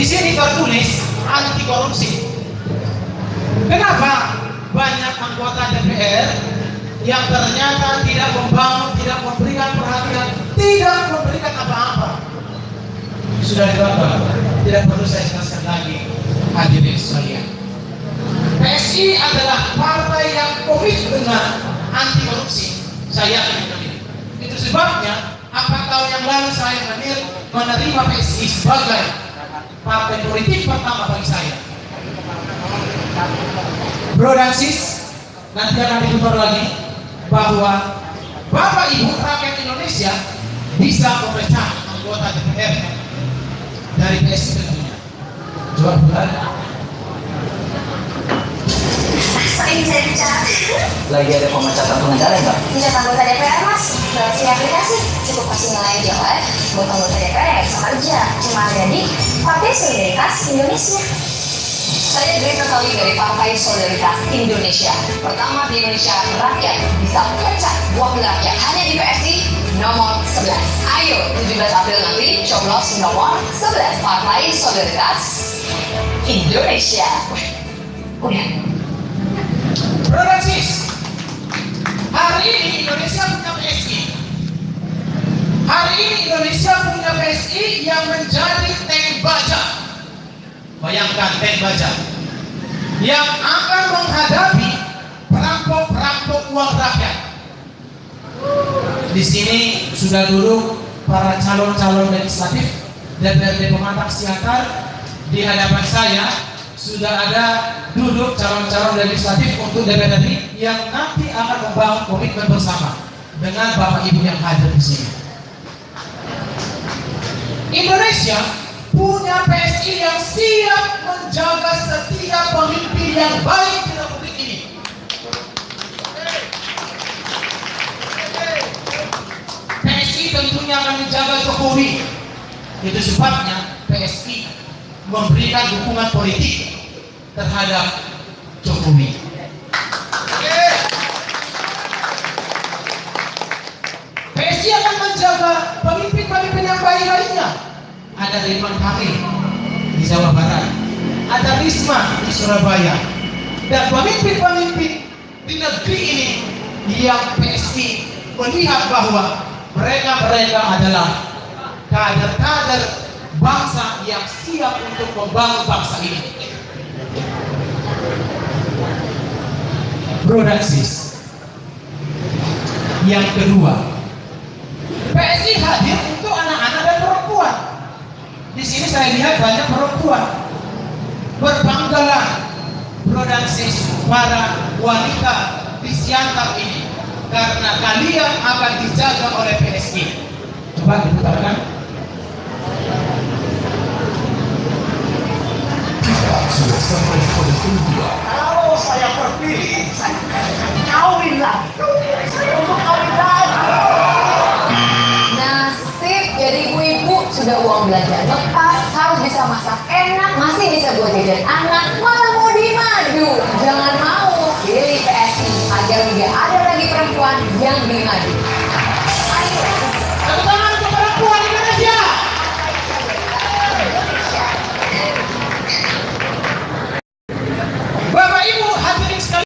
Di sini tertulis anti korupsi. Kenapa banyak anggota DPR yang ternyata tidak membangun, tidak memberikan perhatian, tidak memberikan apa-apa? Sudah ditonton, tidak perlu saya jelaskan lagi. Hadirin sekalian, PSI adalah partai yang komit dengan anti korupsi. Saya yakin ini. Itu sebabnya 4 tahun yang lalu saya menerima PSI sebagai partai politik pertama bagi saya. Bro dan sis, nanti akan diputar lagi bahwa Bapak Ibu rakyat Indonesia bisa memecah anggota DPR dari PSI tentunya. Coba bukan. Ini saya bicara. Lagi ada pemecatan pengendara enggak? Bisa anggota DPR mas, lewat aplikasi. Cukup kasih nilai jelek buat anggota DPR yang bisa kerja. Cuma ada di Partai Solidaritas Indonesia. Saya Grace Natali dari Partai Solidaritas Indonesia. Pertama di Indonesia, rakyat bisa pecah wakil rakyat hanya di PSI nomor 11. Ayo 17 April nanti coblos nomor 11 Partai Solidaritas Indonesia. Udah. Progresis. Hari ini Indonesia punya PSI. Hari ini Indonesia punya PSI yang menjadi tank baja. Bayangkan tank baja yang akan menghadapi perampok-perampok uang rakyat. Di sini sudah duduk para calon-calon legislatif DPRD Pematang Siantar. Di hadapan saya sudah ada duduk calon-calon legislatif untuk DPR RI yang nanti akan membangun komitmen bersama dengan Bapak Ibu yang hadir di sini. Indonesia punya PSI yang siap menjaga setiap pemimpin yang baik di Republik ini. PSI tentunya akan menjaga Jokowi. Itu sebabnya PSI memberikan dukungan politik terhadap Jokowi. PSI akan menjaga pemimpin-pemimpin yang baik lainnya. Ada Ridwan Kamil di Jawa Barat, ada Risma di Surabaya, dan pemimpin-pemimpin di negeri ini yang PSI melihat bahwa mereka adalah kader-kader bangsa yang siap untuk membangun bangsa ini. Bro dan sis, yang kedua, PSI hadir untuk anak-anak dan perempuan. Di sini saya lihat banyak perempuan. Berbanggalah, bro dan sis, para wanita di Siantar ini, karena kalian akan dijaga oleh PSI. Coba diputarkan. Sudah sampai pada tujuan. Kalau saya terpilih, saya kawin lagi. Saya untuk kawin lagi. Nasib jadi ibu-ibu sudah uang belanja lepas, harus bisa masak enak, masih bisa buat jajan anak,